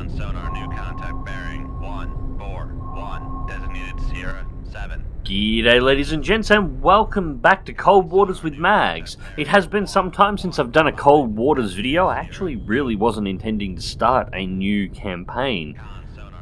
Con sonar, new contact bearing 141, designated Sierra 7. G'day ladies and gents, and welcome back to Cold Waters with Mags. It has been some time since I've done a Cold Waters video. I actually really wasn't intending to start a new campaign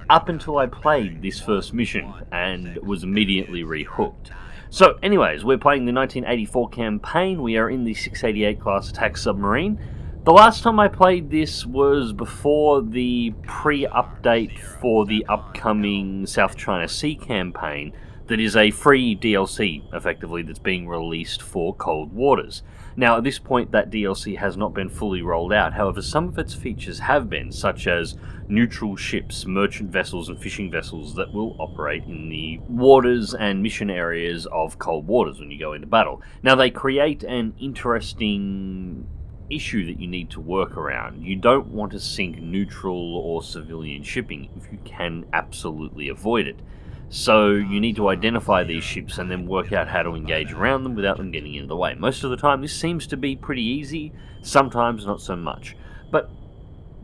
up until I played this first mission and was immediately rehooked. So anyways, we're playing the 1984 campaign. We are in the 688 class attack submarine. The last time I played this was before the pre-update for the upcoming South China Sea campaign. That is a free DLC, effectively, that's being released for Cold Waters. Now, at this point, that DLC has not been fully rolled out. However, some of its features have been, such as neutral ships, merchant vessels, and fishing vessels that will operate in the waters and mission areas of Cold Waters when you go into battle. Now, they create an interesting issue that you need to work around. You don't want to sink neutral or civilian shipping if you can absolutely avoid it. So you need to identify these ships and then work out how to engage around them without them getting in the way. Most of the time this seems to be pretty easy, sometimes not so much. But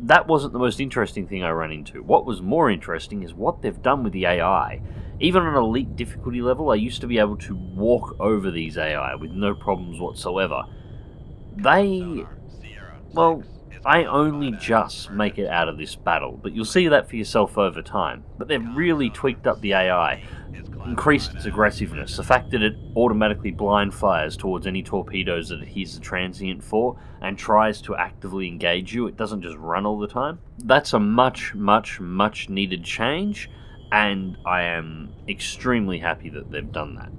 that wasn't the most interesting thing I ran into. What was more interesting is what they've done with the AI. Even on elite difficulty level, I used to be able to walk over these AI with no problems whatsoever. I only just make it out of this battle, but you'll see that for yourself over time. But they've really tweaked up the AI, increased its aggressiveness, the fact that it automatically blind fires towards any torpedoes that it hears the transient for, and tries to actively engage you. It doesn't just run all the time. That's a much needed change, and I am extremely happy that they've done that.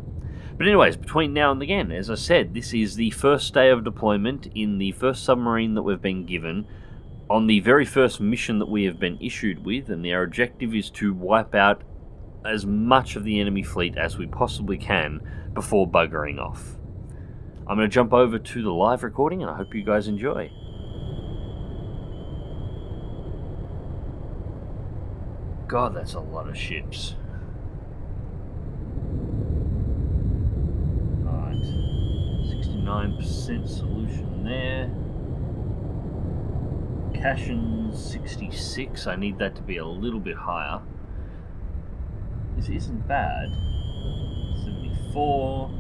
But anyways, between now and again, as I said, this is the first day of deployment in the first submarine that we've been given on the very first mission that we have been issued with, and our objective is to wipe out as much of the enemy fleet as we possibly can before buggering off. I'm going to jump over to the live recording, and I hope you guys enjoy. God, that's a lot of ships. 9% solution there. Cashin 66. I need that to be a little bit higher. This isn't bad. 74.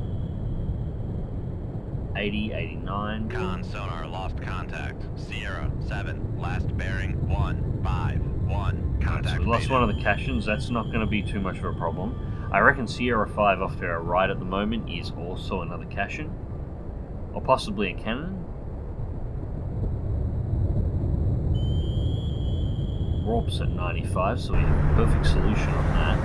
80, 89. Con sonar, lost contact. Sierra 7, last bearing 151. Contact. So we lost one of the Cashins. That's not going to be too much of a problem. I reckon Sierra 5 off to our right at the moment is also another Cashin. Or possibly a cannon. Warp's at 95, so we have a perfect solution on that.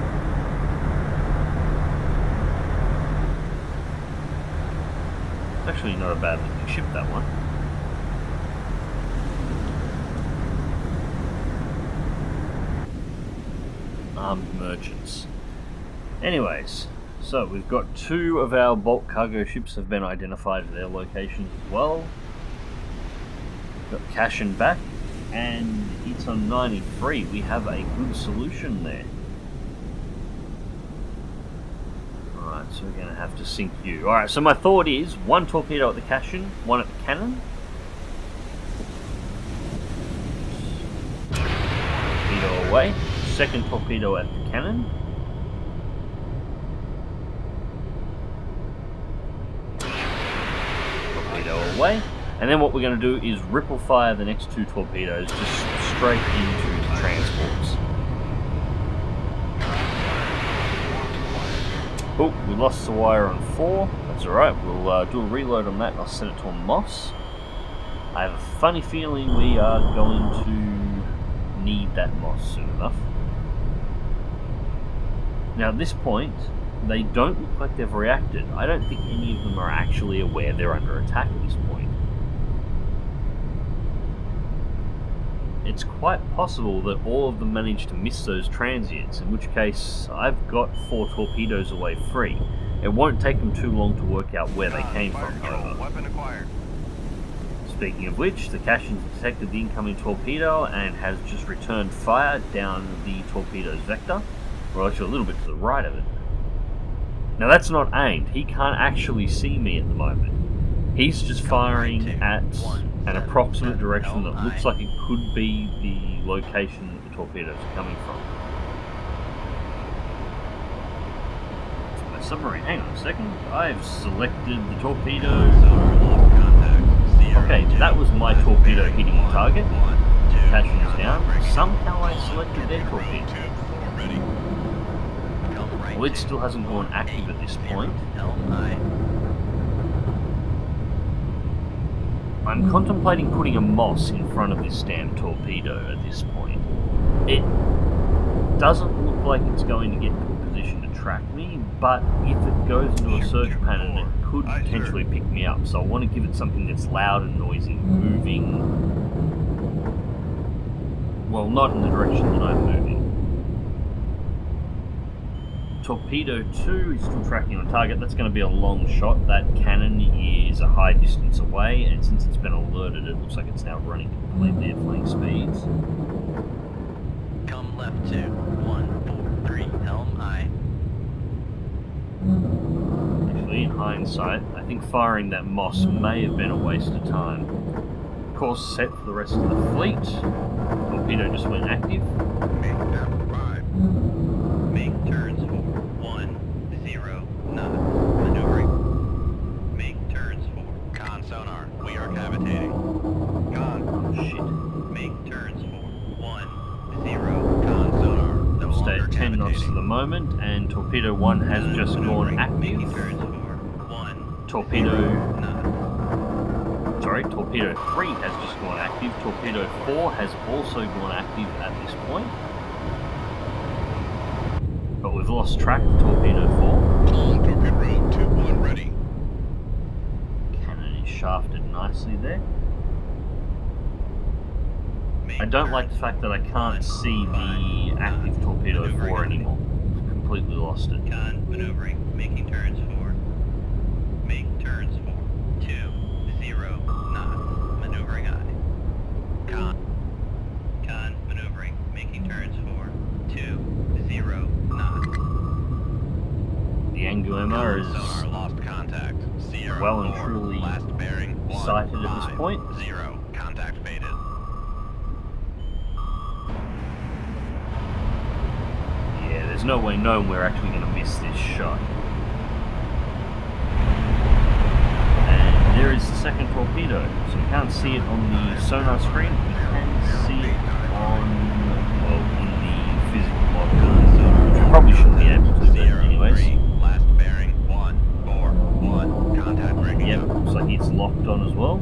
It's actually not a bad looking ship, that one. Armed merchants. Anyways. So, we've got two of our bulk cargo ships have been identified at their locations as well. We've got Cashin back, and it's on 93. We have a good solution there. Alright, so we're going to have to sink you. Alright, so my thought is, one torpedo at the Cashin, one at the cannon. Torpedo away. Second torpedo at the cannon. Away, and then what we're going to do is ripple fire the next two torpedoes just straight into the transports. Oh, we lost the wire on 4. That's alright, we'll do a reload on that and I'll set it to a Moss. I have a funny feeling we are going to need that Moss soon enough. Now at this point, they don't look like they've reacted. I don't think any of them are actually aware they're under attack at this point. It's quite possible that all of them managed to miss those transients, in which case I've got 4 torpedoes away free. It won't take them too long to work out where they came from, however. Weapon acquired. Speaking of which, the Cashin's detected the incoming torpedo and has just returned fire down the torpedo's vector, or actually a little bit to the right of it. Now that's not aimed, he can't actually see me at the moment. He's just firing at an approximate direction that looks like it could be the location that the torpedoes are coming from. It's my submarine. Hang on a second. I've selected the torpedo. Okay, that was my torpedo hitting the target. Attachment is down. Somehow I selected their torpedo. Well, it still hasn't gone active at this point. I'm contemplating putting a moss in front of this damn torpedo at this point. It doesn't look like it's going to get to a position to track me, but if it goes into a search pattern, it could potentially pick me up. So I want to give it something that's loud and noisy, moving. Well, not in the direction that I'm moving. Torpedo 2 is still tracking on target. That's going to be a long shot. That cannon is a high distance away, and since it's been alerted, it looks like it's now running completely at flying speeds. Come left 2, 143, helm aye. Actually, in hindsight, I think firing that moss may have been a waste of time. Course set for the rest of the fleet. Torpedo just went active. Make down 5. Make turns 4, 1, 0, none. Maneuvering. Make turns 4. Con sonar, we are cavitating. Con. Oh shit. Make turns 4, 1, 0. Con sonar, no Stay longer at 10 knots for the moment, and Torpedo 1 has just gone Making active. turns 4, 1, Torpedo... none. Sorry, Torpedo 3 has just gone active. Torpedo 4 has also gone active at this point. But we've lost track of Torpedo 4. Torpedo road 2-1 ready. Cannon is shafted nicely there. I don't like the fact that I can't see the active Torpedo 4 anymore. I've completely lost it. Con, maneuvering, making turns 4. Make turns 4, 2, 0, knot, maneuvering aye. Con, maneuvering, making turns 4, 2, 0, knot. The Anguilla is Sonar lost contact. Sierra well and 4, truly last bearing 1, sighted at this 5, point. 0, contact faded. Yeah, there's no way known we're actually going to miss this shot. And there is the second torpedo. So we can't see it on the sonar screen. We can see it on, well, in the physical model. Which we probably shouldn't be able to, but anyways. 3, last bearing 1, 4, 1, contact breaking Yep, up. looks like it's locked on as well.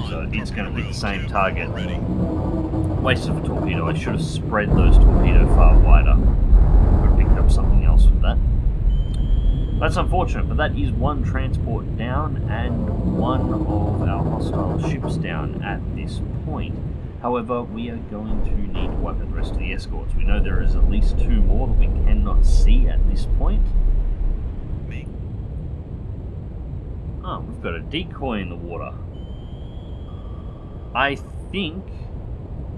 So it's going to hit the same target. Waste of a torpedo. I should have spread those torpedo far wider. Could have picked up something else with that. That's unfortunate, but that is one transport down and one of our hostile ships down at this point. However, we are going to need to wipe out the rest of the escorts. We know there is at least 2 more that we cannot see at this point. Oh, we've got a decoy in the water. I think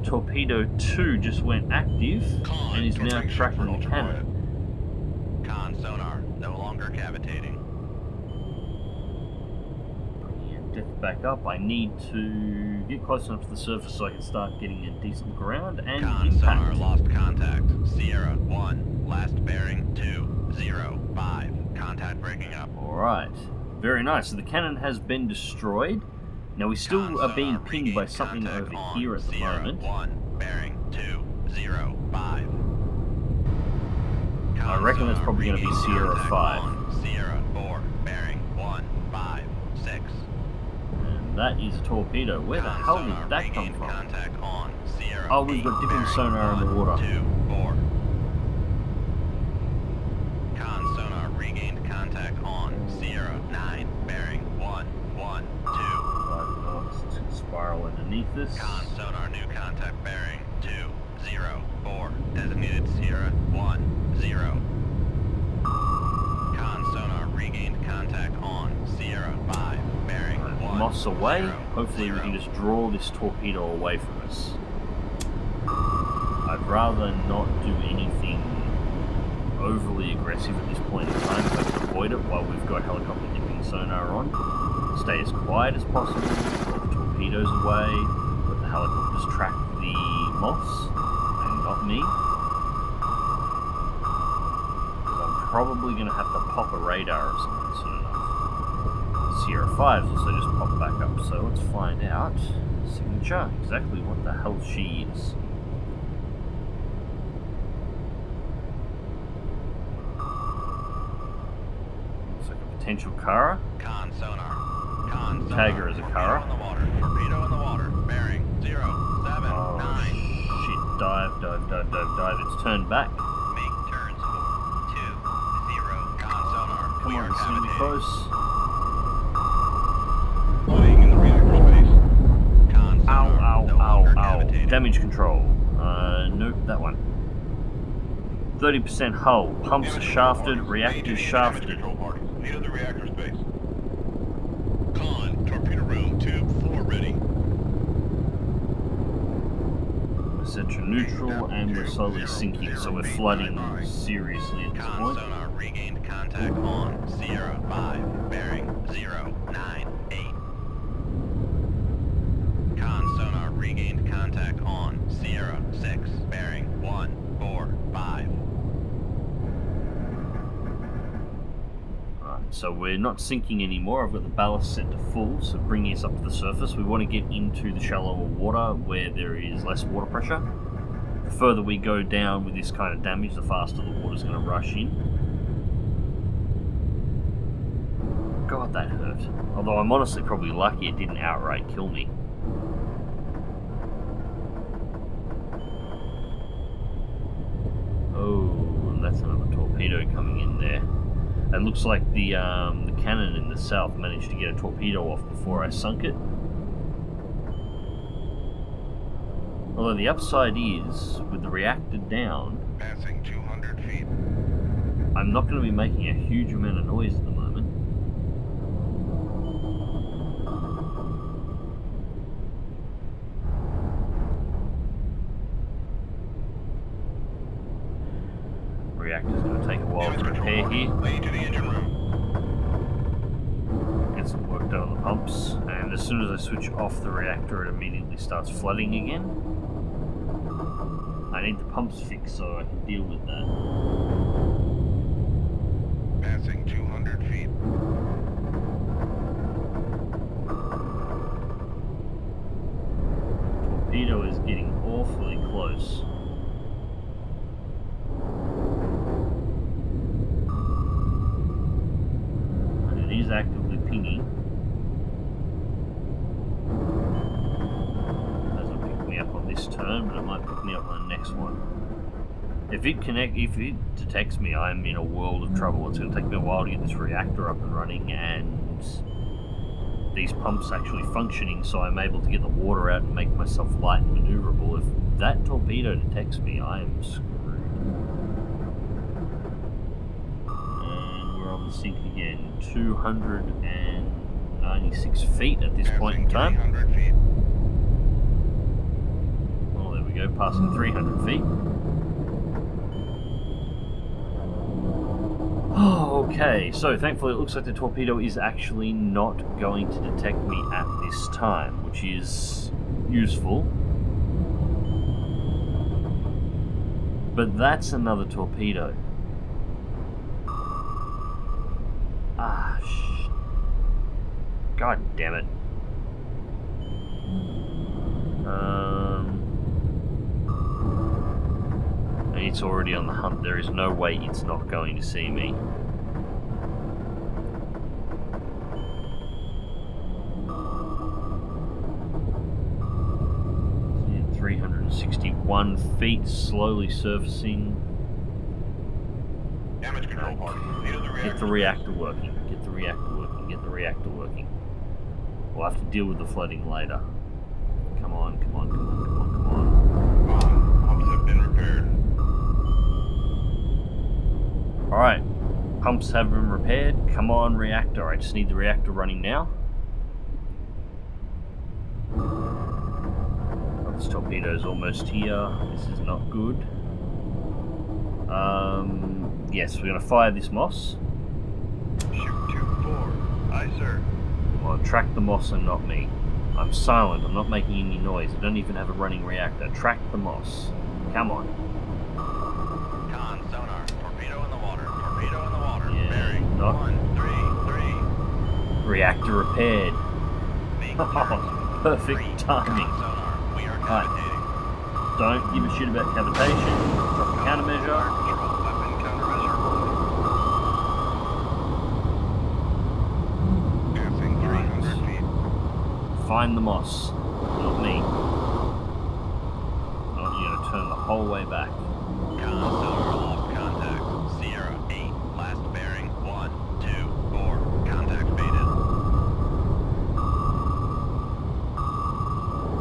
Torpedo 2 just went active and is now tracking the cannon. Con sonar, no longer cavitating. And depth back up. I need to get close enough to the surface so I can start getting a decent ground and Con sonar impact. lost contact. Sierra 1, last bearing 2, 0, 5, contact breaking up. Alright, very nice. So the cannon has been destroyed. Now we still are being pinged by something over here at the moment. 1, bearing 2, 0, 5. I reckon that's probably going to be Sierra 5. Sierra 4, bearing 1, 5, 6. And that is a torpedo. Where the hell did that come from? Contact on Sierra Oh, we've got dipping sonar in the water. 2, 4. Con sonar regained contact on Sierra 9, bearing 1, 1, 2. Spiral underneath this. Con sonar new contact bearing 2, 0, 4. Designated Sierra 1, 0. Con sonar regained contact on Sierra 5, bearing 1. Moss away. 0, Hopefully 0. we can just draw this torpedo away from us. I'd rather not do anything overly aggressive at this point in time if I can avoid it while we've got helicopter dipping sonar on. Stay as quiet as possible. The torpedo torpedoes away, but the helicopters track the moss and not me. Because I'm probably going to have to pop a radar or something soon enough. Sierra 5's also just popped back up, so let's find out. Signature, exactly what the hell she is. Looks like a potential Kara. Con sonar. Con sonar. Tag her as a Kara. Torpedo in the water. Torpedo in the water. Bearing 0, 7, 9. Shit, dive. It's turned back. Make turns for 2, 0. Con sonar. Come We on, are it's gonna be cavitating. close. Flying in the reactor base. Con sonar. No longer Ow. cavitating. Damage control. Nope, that one. 30% hull. Pumps are shafted, reactors shafted. Control parties. Lead the reactor space. Con, torpedo room, tube 4 ready. We're set to neutral and we're slowly sinking, so we're flooding seriously at this Con point. sonar regained contact on Sierra 5, bearing 098. Con sonar regained contact on Sierra 6, bearing 145. Alright, so we're not sinking anymore. I've got the ballast set to full, so bringing us up to the surface. We want to get into the shallower water where there is less water pressure. The further we go down with this kind of damage, the faster the water's going to rush in. God, that hurt. Although I'm honestly probably lucky it didn't outright kill me. Oh, and that's another torpedo coming in there. And looks like the cannon in the south managed to get a torpedo off before I sunk it. Although the upside is, with the reactor down, Passing 200 feet. I'm not going to be making a huge amount of noise at the moment. Reactor's going to take a while to repair here. Lead to the engine room. Get some work done on the pumps, and as soon as I switch off the reactor, it immediately starts flooding again. I need the pumps fixed so I can deal with that. Passing 200 feet. Torpedo is getting awfully close. And it is actively pinging. Doesn't pick me up on this turn, but it might pick me up on the next one. If it detects me, I'm in a world of trouble. It's going to take me a while to get this reactor up and running and these pumps actually functioning so I'm able to get the water out and make myself light and maneuverable. If that torpedo detects me, I am screwed. And we're on the sink again. 296 feet at this point in time. 300 feet. Well, there we go, passing 300 feet. Oh, okay, so thankfully it looks like the torpedo is actually not going to detect me at this time, which is useful. But that's another torpedo. Ah, God damn it. And it's already on the hunt. There is no way it's not going to see me. 361 feet, slowly surfacing. Damage control party. Lead to the reactor. Get the reactor working. Get the reactor working. Get the reactor working. We'll have to deal with the flooding later. Come on, come on, come on, come on, come on. Pumps have been repaired. Alright. Pumps have been repaired. Come on, reactor. I just need the reactor running now. Oh, this torpedo's almost here. This is not good. Yes, we're going to fire this moss. Shoot 2-4. Aye, sir. Well, track the moss and not me. I'm silent, I'm not making any noise. I don't even have a running reactor. Track the moss. Come on. Con, sonar, torpedo in the water, torpedo in the water. Yeah, Bearing, not- 133. Reactor repaired. Make turns. Perfect timing. Con, sonar, we are Right. cavitating. Don't give a shit about cavitation. Drop the countermeasure. Control weapon countermeasure. Passing 300 feet. Find the moss. Not me. Not you gonna turn the whole way back. Con, sonar, lost contact. Sierra, 8, last bearing, 1, 2, 4. Contact faded.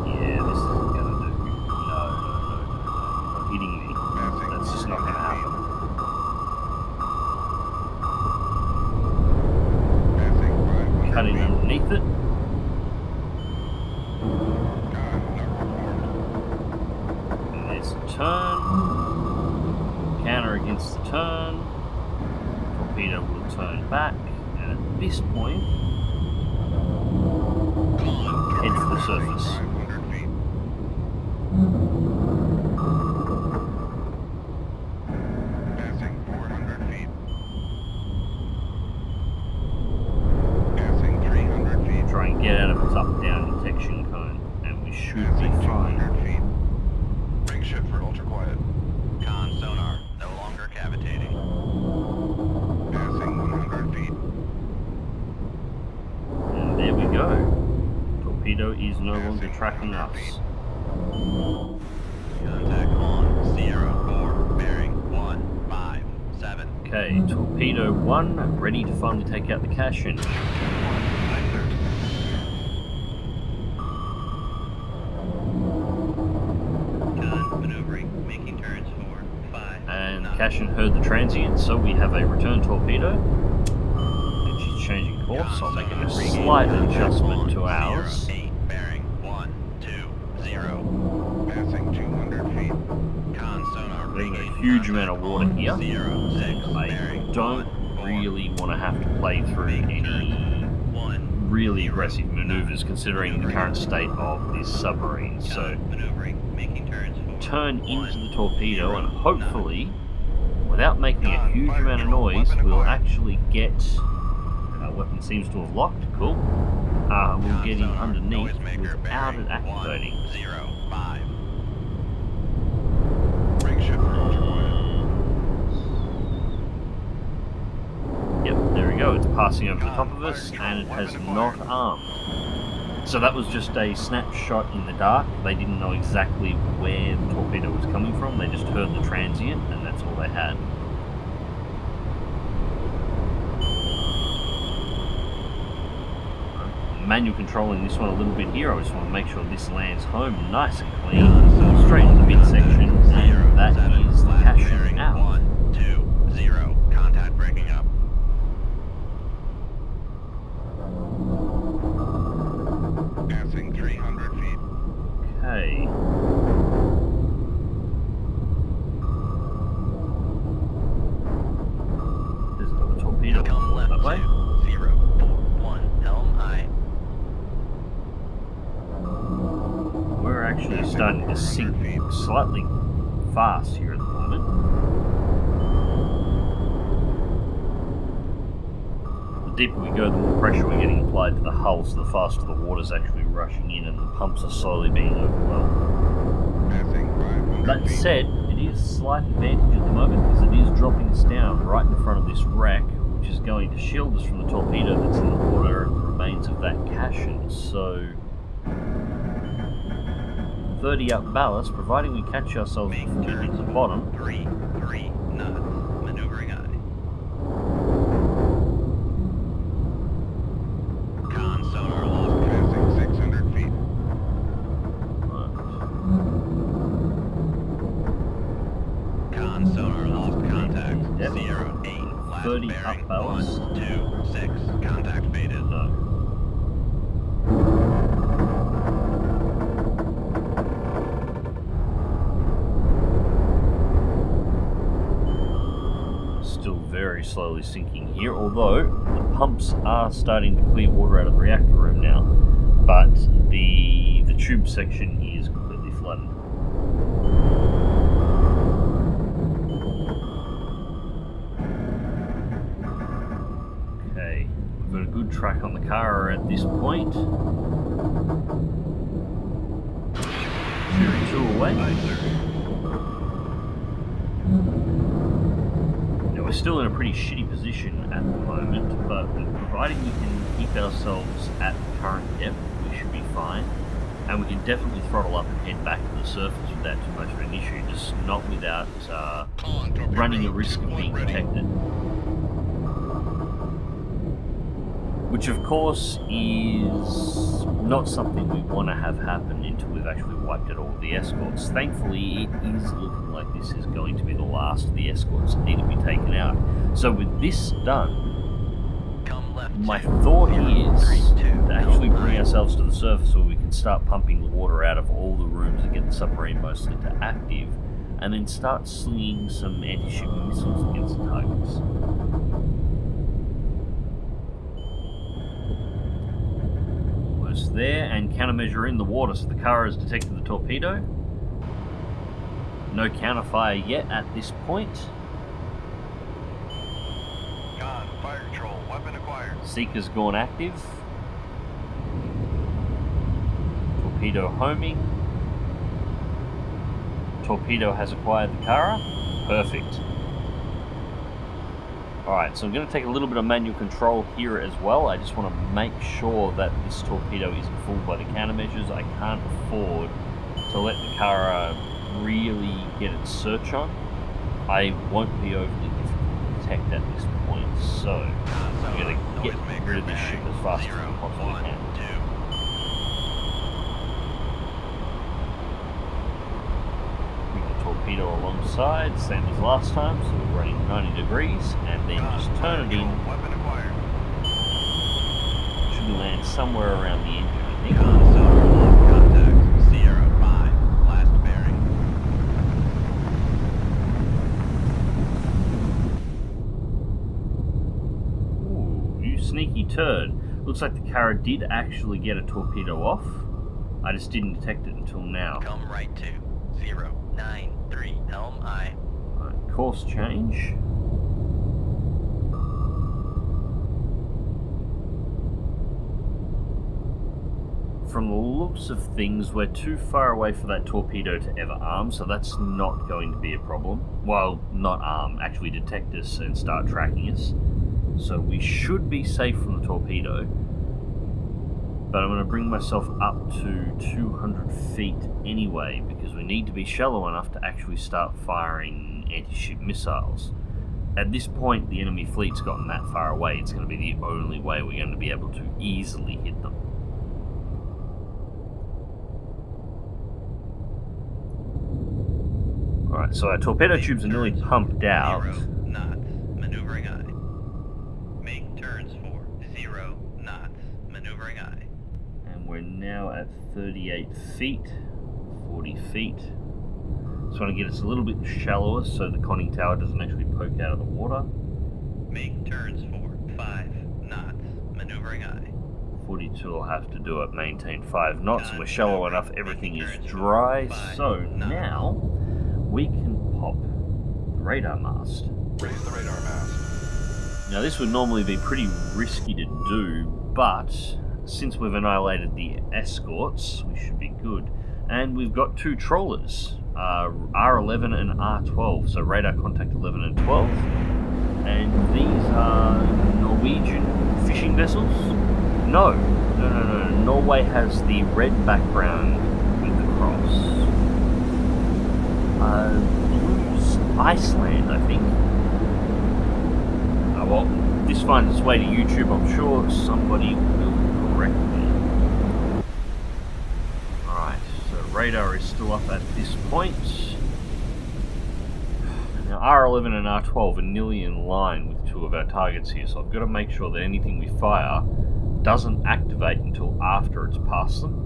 Yeah, this isn't gonna do. No. You're hitting me. Passing That's just not gonna 400 happen. Passing 500 Cutting feet. underneath it. Con, not performed. And there's a turn. Counter against the turn. Torpedo will turn back. And at this point, Con, head for the passing surface. 500 feet. Passing 400 feet. Passing 300 feet. Try and get out of its up-down detection cone. And we should be Passing fine. 200 feet. Ring shift for ultra quiet. Con, sonar, no longer cavitating. Passing 100 feet. And there we go. Torpedo is no longer tracking us. Contact on. Sierra, 4, bearing, 1, 5, 7. Okay, Torpedo 1, ready to finally take out the cache engine. Con, maneuvering, making turns, 4, 5. And knots. Cashin heard the transient, so we have a return torpedo. And she's changing course. I'll make a slight adjustment to ours. Sierra, 8, bearing, 1, 2, 0. Passing 200 feet. Con, sonar, There's a regain huge amount of contact water on. here. 0, 6, I bearing, don't 1, 4. really want to have to play through Make any turns, 1. really aggressive maneuvers considering the current state of this submarine. So Con, maneuvering, making turns, 4. turn 1, into the torpedo 0, and hopefully, without making a huge amount of noise, we'll actually get... Our weapon seems to have locked, cool. We'll get in underneath without it activating. 1, 0, 5. Ring shift for ultra quiet. Yep, there we go, it's passing over the top of us and it has not armed. So that was just a snapshot in the dark. They didn't know exactly where the torpedo was coming from, they just heard the transient and that's all they had. Manual controlling this one a little bit here. I just want to make sure this lands home nice and clean. Straight into the midsection, and that is the cache out. 1, 2, 0. Contact breaking up. Passing 300 feet. Okay. There's another torpedo Come left that way. 2, 0, 4, 1. Helm high. We're actually starting to sink slightly fast here at the moment. The deeper we go, the more pressure we're getting applied to the hull, so the faster the water's actually rushing in and the pumps are slowly being overwhelmed. Passing 500 That feet. said, it is a slight advantage at the moment because it is dropping us down right in front of this wreck, which is going to shield us from the torpedo that's in the water and the remains of that cache. So 30 up ballast, providing we catch ourselves Make before we hit turns, the bottom. 3 knots. Maneuvering eye. Con, sonar, lost. Passing 600 feet. Con, sonar, lost contact. Yep. Sierra, 8. Last 30 bearing, up ballast. 1, 2, 6. Contact faded. No. Still very slowly sinking here, although the pumps are starting to clear water out of the reactor room now. But the tube section is completely flooded. Okay, we've got a good track on the car at this point. Shooting 2 away. Now we're still in a pretty shitty position at the moment, but providing we can keep ourselves at the current depth, we should be fine. And we can definitely throttle up and head back to the surface without too much of an issue, just not without running the risk of being detected. Which of course is not something we want to have happen until we've actually wiped out all of the escorts. Thankfully, it is looking like this is going to be the last of the escorts that need to be taken out. So with this done, my thought is to actually bring ourselves to the surface where we can start pumping the water out of all the rooms and get the submarine mostly to active, and then start slinging some anti-ship missiles against the targets. Almost there, and countermeasure in the water, so the car has detected the torpedo. No counterfire yet at this point. Fire control, weapon acquired. Seeker's gone active. Torpedo homing. Torpedo has acquired the Kara. Perfect. Alright, so I'm going to take a little bit of manual control here as well. I just want to make sure that this torpedo isn't fooled by the countermeasures. I can't afford to let the Kara really get its search on. I won't be overly difficult to detect at this point, so I'm going to get rid of this ship as fast as I possibly can. Bring the torpedo alongside, same as last time, so we're running 90 degrees, and then just turn it in. Should land somewhere around the engine, I think. Sneaky turd. Looks like the Kara did actually get a torpedo off. I just didn't detect it until now. Come right to 093 Helm I. Right, course change. From the looks of things, we're too far away for that torpedo to ever arm, so that's not going to be a problem. Well, not arm, actually detect us and start tracking us. So we should be safe from the torpedo, but I'm going to bring myself up to 200 feet anyway, because we need to be shallow enough to actually start firing anti-ship missiles. At this point, the enemy fleet's gotten that far away, it's going to be the only way we're going to be able to easily hit them. Alright, so our torpedo tubes are nearly pumped out. 0 knots, maneuvering I. Make turns for 0 knots, maneuvering I. And we're now at 38 feet, 40 feet. Just want to get us a little bit shallower so the conning tower doesn't actually poke out of the water. Make turns for 5 knots, maneuvering I. 42 will have to do it, maintain 5 knots, and we're shallow enough, everything is dry. So now we can pop the radar mast. Raise the radar mast. Now this would normally be pretty risky to do, but since we've annihilated the escorts, we should be good. And we've got 2 trawlers, R11 and R12, so radar contact 11 and 12. And these are Norwegian fishing vessels? No. Norway has the red background with the cross. Blue's Iceland, I think. Well, this finds its way to YouTube, I'm sure somebody will correct me. Alright, so radar is still up at this point. Now R11 and R12 are nearly in line with 2 of our targets here, so I've got to make sure that anything we fire doesn't activate until after it's past them.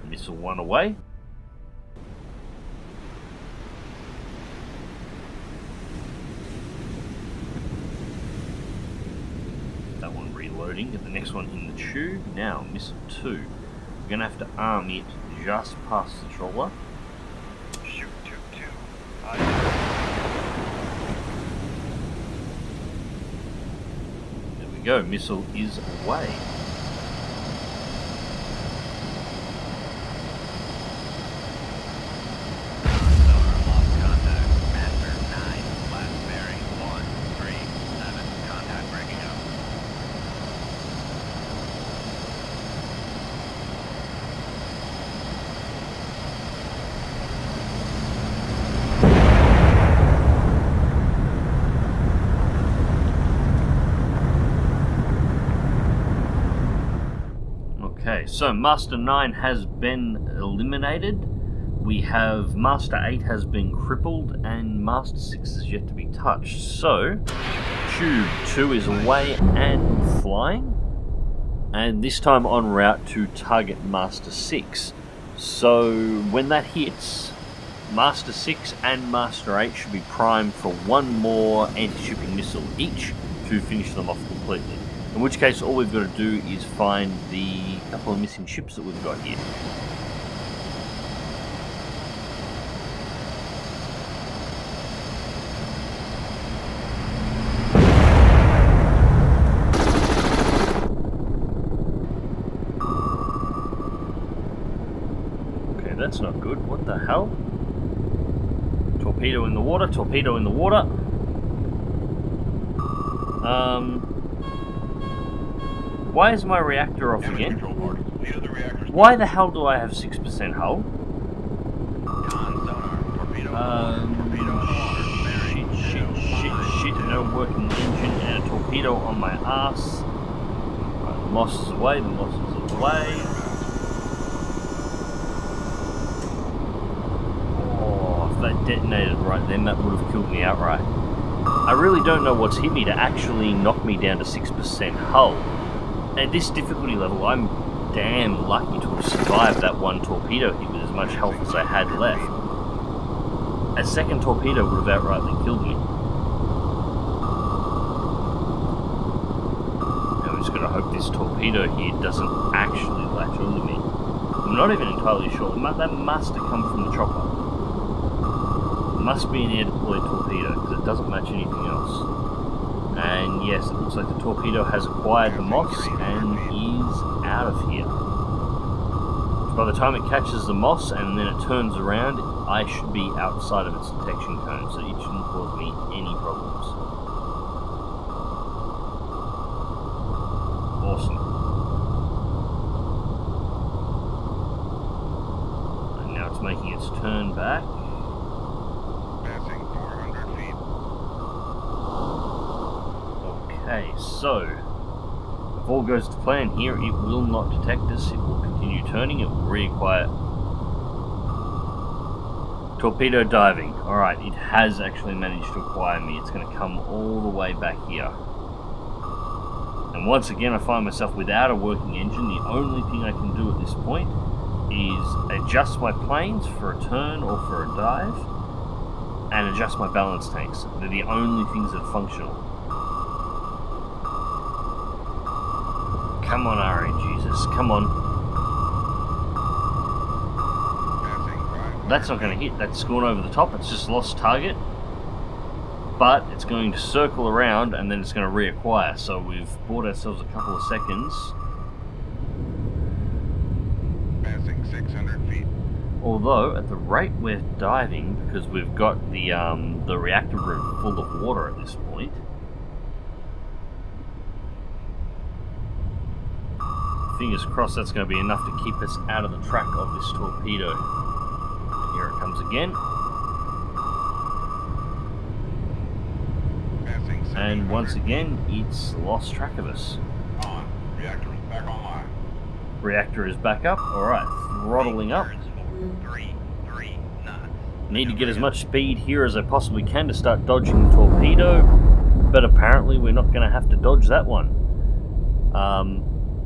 Missile 1 away. reloading. Get the next one in the tube. Now, missile 2. We're going to have to arm it just past the trawler. Shoot, 2-2. There we go. Missile is away. Okay, so Master 9 has been eliminated. We have Master 8 has been crippled, and Master 6 is yet to be touched. So, Tube 2 is away and flying, and this time en route to target Master 6. So, when that hits, Master 6 and Master 8 should be primed for one more anti-shipping missile each to finish them off completely. In which case, all we've got to do is find the couple of missing ships that we've got here. Okay, that's not good. What the hell? Torpedo in the water, torpedo in the water. Why is my reactor off again? Why the hell do I have 6% hull? Shit, no working engine and a torpedo on my ass. Right, the Moss is away, the Moss is away. Oh, if that detonated right then, that would have killed me outright. I really don't know what's hit me to actually knock me down to 6% hull. At this difficulty level, I'm damn lucky to have survived that one torpedo hit with as much health as I had left. A second torpedo would have outrightly killed me. Now I'm just going to hope this torpedo here doesn't actually latch onto me. I'm not even entirely sure. That must have come from the chopper. It must be an air-deployed torpedo, because it doesn't match anything else. And yes, it looks like the torpedo has acquired the Moss and is out of here. By the time it catches the Moss and then it turns around, I should be outside of its detection cone, so it shouldn't cause me any problems. Awesome. And now it's making its turn back. Okay, so if all goes to plan here, it will not detect us, it will continue turning, it will reacquire. Torpedo diving. Alright, it has actually managed to acquire me. It's going to come all the way back here. And once again, I find myself without a working engine. The only thing I can do at this point is adjust my planes for a turn or for a dive, and adjust my balance tanks. They're the only things that are functional. Come on, RA, Jesus, come on. That's not going to hit, that's gone over the top, it's just lost target. But it's going to circle around and then it's going to reacquire, so we've bought ourselves a couple of seconds. Passing 600 feet. Although, at the rate we're diving, because we've got the reactor room full of water at this point, fingers crossed that's going to be enough to keep us out of the track of this torpedo. Here it comes again. And once again, it's lost track of us. On. Reactor is back online. Reactor is back up. Alright, throttling up. 3 knots. Need to get as much speed here as I possibly can to start dodging the torpedo. But apparently we're not going to have to dodge that one.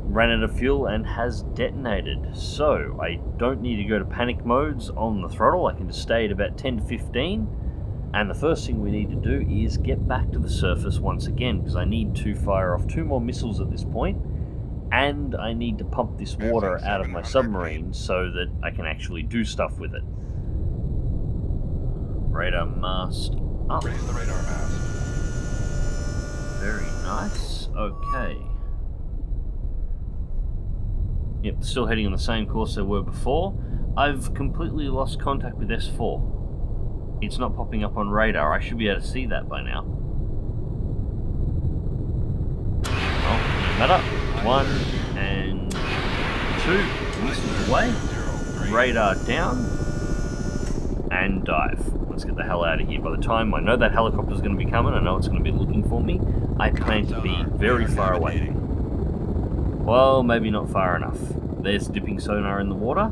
Ran out of fuel and has detonated. So, I don't need to go to panic modes on the throttle. I can just stay at about 10 to 15. And the first thing we need to do is get back to the surface once again, because I need to fire off 2 more missiles at this point, and I need to pump this water out of my submarine so that I can actually do stuff with it. Radar mast up. Raise the radar mast. Very nice. Okay. Yep, still heading on the same course they were before. I've completely lost contact with S4. It's not popping up on radar. I should be able to see that by now. Oh, no matter. 1 and 2. Missiles away. Radar down. And dive. Let's get the hell out of here. By the time I know that helicopter's going to be coming, I know it's going to be looking for me, I plan to be very far away. Well, maybe not far enough. There's dipping sonar in the water.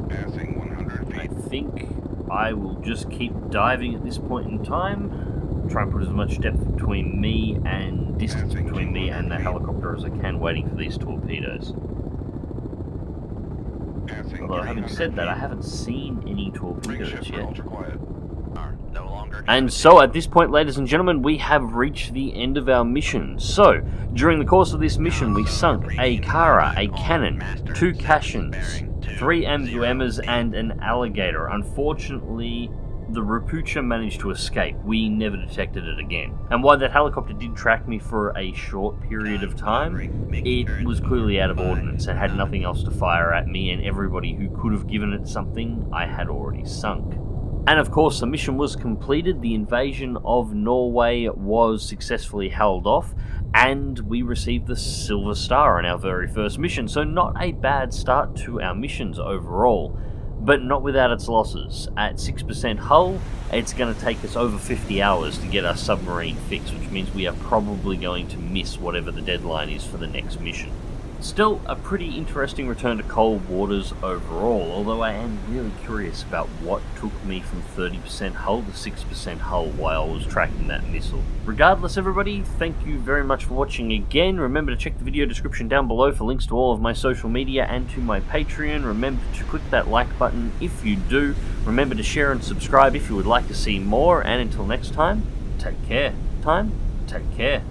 Passing 100 feet. I think I will just keep diving at this point in time. Try and put as much depth between me and distance between me and the helicopter as I can, waiting for these torpedoes. Although having said that, I haven't seen any torpedoes yet. And so at this point, ladies and gentlemen, we have reached the end of our mission. So, during the course of this mission, we sunk a Kara, a cannon, 2 Kashans, 3 Amguemas, and an alligator. Unfortunately, the Rapucha managed to escape. We never detected it again. And while that helicopter did track me for a short period of time, it was clearly out of ordnance and had nothing else to fire at me, and everybody who could have given it something I had already sunk. And of course, the mission was completed, the invasion of Norway was successfully held off, and we received the Silver Star on our very first mission, so not a bad start to our missions overall. But not without its losses. At 6% hull, it's going to take us over 50 hours to get our submarine fixed, which means we are probably going to miss whatever the deadline is for the next mission. Still, a pretty interesting return to cold waters overall, although I am really curious about what took me from 30% hull to 6% hull while I was tracking that missile. Regardless, everybody, thank you very much for watching again. Remember to check the video description down below for links to all of my social media and to my Patreon. Remember to click that like button if you do. Remember to share and subscribe if you would like to see more, and until next time, take care. Take care.